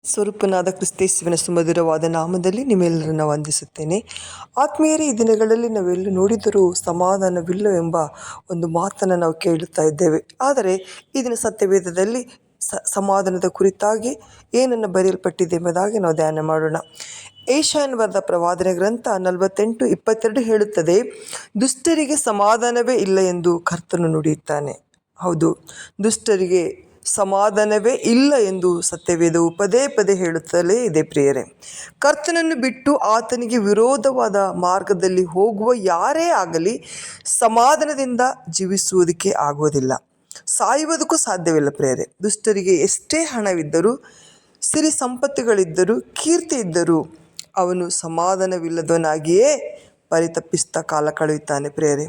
ಸ್ವರೂಪನಾದ ಕ್ರಿಸ್ತೇಸುವಿನ ಸುಮಧುರವಾದ ನಾಮದಲ್ಲಿ ನಿಮ್ಮೆಲ್ಲರನ್ನ ವಂದಿಸುತ್ತೇನೆ. ಆತ್ಮೀಯರೇ, ಈ ದಿನಗಳಲ್ಲಿ ನಾವೆಲ್ಲೂ ನೋಡಿದರೂ ಸಮಾಧಾನವಿಲ್ಲವೆಂಬ ಒಂದು ಮಾತನ್ನು ನಾವು ಕೇಳುತ್ತಾ ಇದ್ದೇವೆ. ಆದರೆ ಈ ದಿನ ಸತ್ಯವೇದದಲ್ಲಿ ಸಮಾಧಾನದ ಕುರಿತಾಗಿ ಏನನ್ನು ಬರೆಯಲ್ಪಟ್ಟಿದೆ ಎಂಬುದಾಗಿ ನಾವು ಧ್ಯಾನ ಮಾಡೋಣ. ಏಷಾಯನ ಬರೆದ ಪ್ರವಾದನೆ ಗ್ರಂಥ 48:22 ಹೇಳುತ್ತದೆ, ದುಷ್ಟರಿಗೆ ಸಮಾಧಾನವೇ ಇಲ್ಲ ಎಂದು ಕರ್ತನು ನುಡಿಯುತ್ತಾನೆ. ಹೌದು, ದುಷ್ಟರಿಗೆ ಸಮಾಧಾನವೇ ಇಲ್ಲ ಎಂದು ಸತ್ಯವೇದವು ಪದೇ ಪದೇ ಹೇಳುತ್ತಲೇ ಇದೆ. ಪ್ರಿಯರೇ, ಕರ್ತನನ್ನು ಬಿಟ್ಟು ಆತನಿಗೆ ವಿರೋಧವಾದ ಮಾರ್ಗದಲ್ಲಿ ಹೋಗುವ ಯಾರೇ ಆಗಲಿ ಸಮಾಧಾನದಿಂದ ಜೀವಿಸುವುದಕ್ಕೆ ಆಗೋದಿಲ್ಲ, ಸಾಯುವುದಕ್ಕೂ ಸಾಧ್ಯವಿಲ್ಲ. ಪ್ರಿಯರೇ, ದುಷ್ಟರಿಗೆ ಎಷ್ಟೇ ಹಣವಿದ್ದರೂ, ಸಿರಿ ಸಂಪತ್ತುಗಳಿದ್ದರೂ, ಕೀರ್ತಿ ಇದ್ದರೂ ಅವನು ಸಮಾಧಾನವಿಲ್ಲದವನಾಗಿಯೇ ಪರಿತಪಿಸ್ತಾ ಕಾಲ ಕಳೆಯುತ್ತಾನೆ. ಪ್ರಿಯರೇ,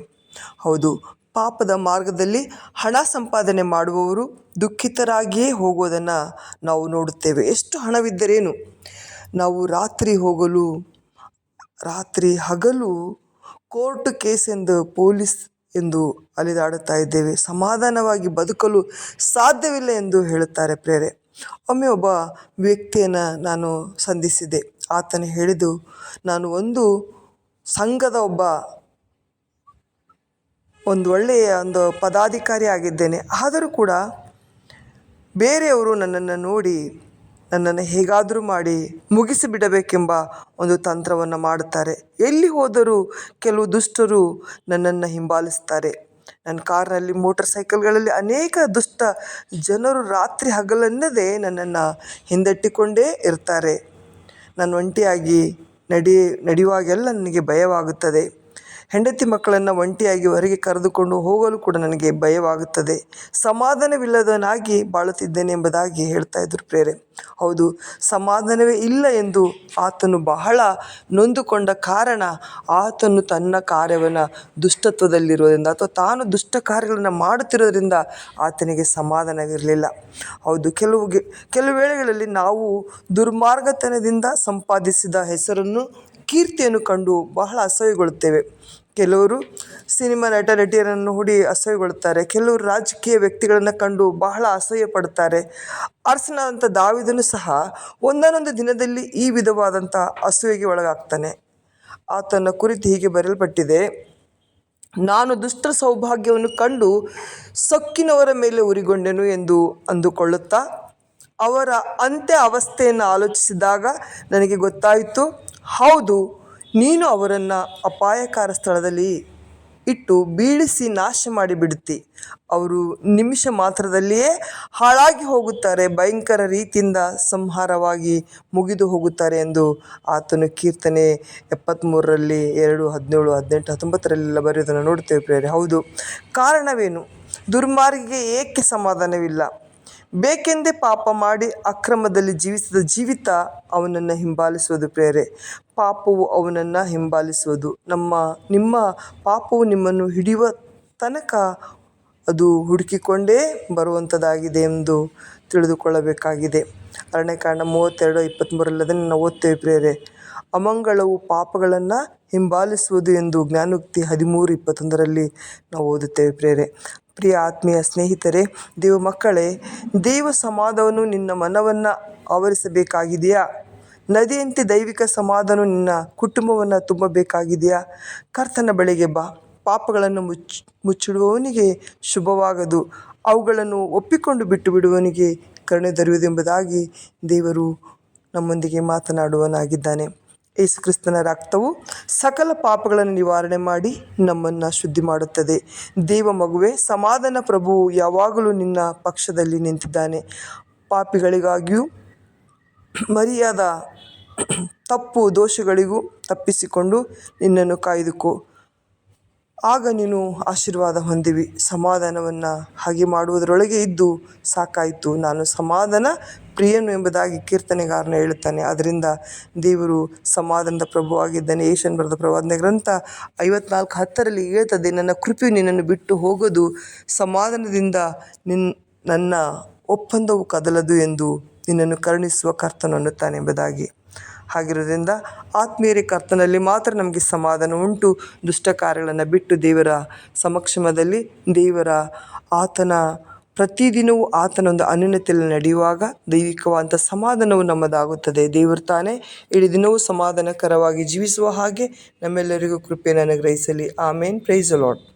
ಹೌದು, ಪಾಪದ ಮಾರ್ಗದಲ್ಲಿ ಹಣ ಸಂಪಾದನೆ ಮಾಡುವವರು ದುಃಖಿತರಾಗಿಯೇ ಹೋಗೋದನ್ನು ನಾವು ನೋಡುತ್ತೇವೆ. ಎಷ್ಟು ಹಣವಿದ್ದರೇನು, ನಾವು ರಾತ್ರಿ ಹಗಲು ಕೋರ್ಟ್ ಕೇಸ್ ಎಂದು, ಪೊಲೀಸ್ ಎಂದು ಅಲೆದಾಡುತ್ತಾ ಇದ್ದೇವೆ. ಸಮಾಧಾನವಾಗಿ ಬದುಕಲು ಸಾಧ್ಯವಿಲ್ಲ ಎಂದು ಹೇಳುತ್ತಾರೆ. ಪ್ರೇರೆ, ಒಮ್ಮೆ ಒಬ್ಬ ವ್ಯಕ್ತಿಯನ್ನು ನಾನು ಸಂಧಿಸಿದೆ. ಆತನು ಹೇಳಿದು, ನಾನು ಒಂದು ಸಂಘದ ಒಂದು ಒಳ್ಳೆಯ ಪದಾಧಿಕಾರಿ ಆಗಿದ್ದೇನೆ. ಆದರೂ ಕೂಡ ಬೇರೆಯವರು ನನ್ನನ್ನು ನೋಡಿ ನನ್ನನ್ನು ಹೇಗಾದರೂ ಮಾಡಿ ಮುಗಿಸಿಬಿಡಬೇಕೆಂಬ ಒಂದು ತಂತ್ರವನ್ನು ಮಾಡುತ್ತಾರೆ. ಎಲ್ಲಿ ಹೋದರೂ ಕೆಲವು ದುಷ್ಟರು ನನ್ನನ್ನು ಹಿಂಬಾಲಿಸ್ತಾರೆ. ನನ್ನ ಕಾರ್ನಲ್ಲಿ, ಮೋಟರ್ ಸೈಕಲ್ಗಳಲ್ಲಿ ಅನೇಕ ದುಷ್ಟ ಜನರು ರಾತ್ರಿ ಹಗಲೆನ್ನದೇ ನನ್ನನ್ನು ಹಿಂದಟ್ಟಿಕೊಂಡೇ ಇರ್ತಾರೆ. ನಾನು ಒಂಟಿಯಾಗಿ ನಡೆಯುವಾಗೆಲ್ಲ ನನಗೆ ಭಯವಾಗುತ್ತದೆ. ಹೆಂಡತಿ ಮಕ್ಕಳನ್ನು ಒಂಟಿಯಾಗಿ ಹೊರಗೆ ಕರೆದುಕೊಂಡು ಹೋಗಲು ಕೂಡ ನನಗೆ ಭಯವಾಗುತ್ತದೆ. ಸಮಾಧಾನವಿಲ್ಲದವನಾಗಿ ಬಾಳುತ್ತಿದ್ದೇನೆ ಎಂಬುದಾಗಿ ಹೇಳ್ತಾ ಇದ್ರು. ಪ್ರೇರೆ, ಹೌದು, ಸಮಾಧಾನವೇ ಇಲ್ಲ ಎಂದು ಆತನು ಬಹಳ ನೊಂದುಕೊಂಡ ಕಾರಣ ಆತನು ತನ್ನ ಕಾರ್ಯವನ್ನು ದುಷ್ಟತ್ವದಲ್ಲಿರೋದ್ರಿಂದ ಅಥವಾ ತಾನು ದುಷ್ಟ ಕಾರ್ಯಗಳನ್ನು ಮಾಡುತ್ತಿರೋದ್ರಿಂದ ಆತನಿಗೆ ಸಮಾಧಾನವಿರಲಿಲ್ಲ. ಹೌದು, ಕೆಲವು ವೇಳೆಗಳಲ್ಲಿ ನಾವು ದುರ್ಮಾರ್ಗತನದಿಂದ ಸಂಪಾದಿಸಿದ ಹೆಸರನ್ನು, ಕೀರ್ತಿಯನ್ನು ಕಂಡು ಬಹಳ ಅಸಹ್ಯಗೊಳ್ಳುತ್ತೇವೆ. ಕೆಲವರು ಸಿನಿಮಾ ನಟಿಯರನ್ನು ನೋಡಿ ಅಸಹ್ಯಗೊಳ್ಳುತ್ತಾರೆ. ಕೆಲವರು ರಾಜಕೀಯ ವ್ಯಕ್ತಿಗಳನ್ನು ಕಂಡು ಬಹಳ ಅಸಹ್ಯ ಪಡುತ್ತಾರೆ. ಅರಸನಾದಂಥ ದಾವೀದನು ಸಹ ಒಂದೊಂದು ದಿನದಲ್ಲಿ ಈ ವಿಧವಾದಂಥ ಅಸೂಯೆಗೆ ಒಳಗಾಗ್ತಾನೆ. ಆತನ ಕುರಿತು ಹೀಗೆ ಬರೆಯಲ್ಪಟ್ಟಿದೆ, ನಾನು ದುಷ್ಟರ ಸೌಭಾಗ್ಯವನ್ನು ಕಂಡು ಸೊಕ್ಕಿನವರ ಮೇಲೆ ಉರಿಗೊಂಡೆನು ಎಂದು ಅಂದುಕೊಳ್ಳುತ್ತಾ ಅವರ ಅಂತ್ಯ ಅವಸ್ಥೆಯನ್ನು ಆಲೋಚಿಸಿದಾಗ ನನಗೆ ಗೊತ್ತಾಯಿತು, ಹೌದು, ನೀನು ಅವರನ್ನು ಅಪಾಯಕಾರ ಸ್ಥಳದಲ್ಲಿ ಇಟ್ಟು ಬೀಳಿಸಿ ನಾಶ ಮಾಡಿಬಿಡುತ್ತಿ. ಅವರು ನಿಮಿಷ ಮಾತ್ರದಲ್ಲಿಯೇ ಹಾಳಾಗಿ ಹೋಗುತ್ತಾರೆ, ಭಯಂಕರ ರೀತಿಯಿಂದ ಸಂಹಾರವಾಗಿ ಮುಗಿದು ಹೋಗುತ್ತಾರೆ ಎಂದು ಆತನು ಕೀರ್ತನೆ 73 2, 17, 18, 19 ಬರೆಯೋದನ್ನು ನೋಡ್ತೇವೆ. ಪ್ರೇರೆ, ಹೌದು, ಕಾರಣವೇನು? ದುರ್ಮಾರ್ಗಿಗೆ ಏಕೆ ಸಮಾಧಾನವಿಲ್ಲ? ಬೇಕೆಂದೇ ಪಾಪ ಮಾಡಿ ಅಕ್ರಮದಲ್ಲಿ ಜೀವಿಸಿದ ಜೀವಿತ ಅವನನ್ನು ಹಿಂಬಾಲಿಸುವುದು. ಪ್ರೇರೆ, ಪಾಪವು ಅವನನ್ನು ಹಿಂಬಾಲಿಸುವುದು. ನಿಮ್ಮ ಪಾಪವು ನಿಮ್ಮನ್ನು ಹಿಡಿಯುವ ತನಕ ಅದು ಹುಡುಕಿಕೊಂಡೇ ಬರುವಂಥದ್ದಾಗಿದೆ ಎಂದು ತಿಳಿದುಕೊಳ್ಳಬೇಕಾಗಿದೆ. ಅರಣ್ಯಕಾಂಡ 32:23 ನಾವು ಓದ್ತೇವೆ. ಪ್ರೇರೆ, ಅಮಂಗಳವು ಪಾಪಗಳನ್ನು ಹಿಂಬಾಲಿಸುವುದು ಎಂದು ಜ್ಞಾನೋಕ್ತಿ 13:21 ನಾವು ಓದುತ್ತೇವೆ. ಪ್ರೇರೆ, ಪ್ರಿಯ ಆತ್ಮೀಯ ಸ್ನೇಹಿತರೆ, ದೇವ ಮಕ್ಕಳೇ, ದೇವ ಸಮಾಧಾನವು ನಿನ್ನ ಮನವನ್ನು ಆವರಿಸಬೇಕಾಗಿದೆಯಾ? ನದಿಯಂತೆ ದೈವಿಕ ಸಮಾಧಾನವು ನಿನ್ನ ಕುಟುಂಬವನ್ನು ತುಂಬಬೇಕಾಗಿದೆಯಾ? ಕರ್ತನ ಬಳಿಗೆ ಬಾ. ಪಾಪಗಳನ್ನು ಮುಚ್ಚಿಡುವವನಿಗೆ ಶುಭವಾಗದು, ಅವುಗಳನ್ನು ಒಪ್ಪಿಕೊಂಡು ಬಿಟ್ಟು ಬಿಡುವವನಿಗೆ ಕರುಣೆ ದೊರೆಯುವುದೆಂಬುದಾಗಿ ದೇವರು ನಮ್ಮೊಂದಿಗೆ ಮಾತನಾಡುವನಾಗಿದ್ದಾನೆ. ಯೇಸು ಕ್ರಿಸ್ತನ ರಕ್ತವು ಸಕಲ ಪಾಪಗಳನ್ನು ನಿವಾರಣೆ ಮಾಡಿ ನಮ್ಮನ್ನು ಶುದ್ಧಿ ಮಾಡುತ್ತದೆ. ದೇವ ಮಗುವೆ, ಸಮಾಧಾನ ಪ್ರಭುವು ಯಾವಾಗಲೂ ನಿನ್ನ ಪಕ್ಷದಲ್ಲಿ ನಿಂತಿದ್ದಾನೆ. ಪಾಪಿಗಳಿಗಾಗಿಯೂ ಮರಿಯಾದ ತಪ್ಪು ದೋಷಗಳಿಗೂ ತಪ್ಪಿಸಿಕೊಂಡು ನಿನ್ನನ್ನು ಕಾಯ್ದುಕೋ, ಆಗ ನೀನು ಆಶೀರ್ವಾದ ಹೊಂದಿವಿ. ಸಮಾಧಾನವನ್ನು ಹಾಗೆ ಮಾಡುವುದರೊಳಗೆ ಇದ್ದು ಸಾಕಾಯಿತು, ನಾನು ಸಮಾಧಾನ ಪ್ರಿಯನು ಎಂಬುದಾಗಿ ಕೀರ್ತನೆಗಾರನು ಹೇಳುತ್ತಾನೆ. ಆದ್ದರಿಂದ ದೇವರು ಸಮಾಧಾನದ ಪ್ರಭುವಾಗಿದ್ದಾನೆ. ಏಷಾಯನ ಬರೆದ ಪ್ರವಾದನೆ ಗ್ರಂಥ 54:10 ಹೇಳ್ತದೆ, ನನ್ನ ಕೃಪೆಯು ನಿನ್ನನ್ನು ಬಿಟ್ಟು ಹೋಗೋದು, ಸಮಾಧಾನದಿಂದ ನನ್ನ ಒಪ್ಪಂದವು ಕದಲದು ಎಂದು ನಿನ್ನನ್ನು ಕರುಣಿಸುವ ಕರ್ತನು ಅನ್ನುತ್ತಾನೆ ಎಂಬುದಾಗಿ. ಹಾಗಿರೋದ್ರಿಂದ ಆತ್ಮೀಯರೇ, ಕರ್ತನಲ್ಲಿ ಮಾತ್ರ ನಮಗೆ ಸಮಾಧಾನ ಉಂಟು. ದುಷ್ಟ ಕಾರ್ಯಗಳನ್ನು ಬಿಟ್ಟು ದೇವರ ಸಮಕ್ಷಮದಲ್ಲಿ, ಆತನ ಪ್ರತಿದಿನವೂ ಆತನೊಂದು ಅನ್ಯೋನ್ಯತೆಯಲ್ಲಿ ನಡೆಯುವಾಗ ದೈವಿಕವಾದಂಥ ಸಮಾಧಾನವು ನಮ್ಮದಾಗುತ್ತದೆ. ದೇವರು ತಾನೇ ಇಡೀ ದಿನವೂ ಸಮಾಧಾನಕರವಾಗಿ ಜೀವಿಸುವ ಹಾಗೆ ನಮ್ಮೆಲ್ಲರಿಗೂ ಕೃಪೆಯನ್ನು ಅನುಗ್ರಹಿಸಲಿ. ಆಮೇನ್. Praise the lord.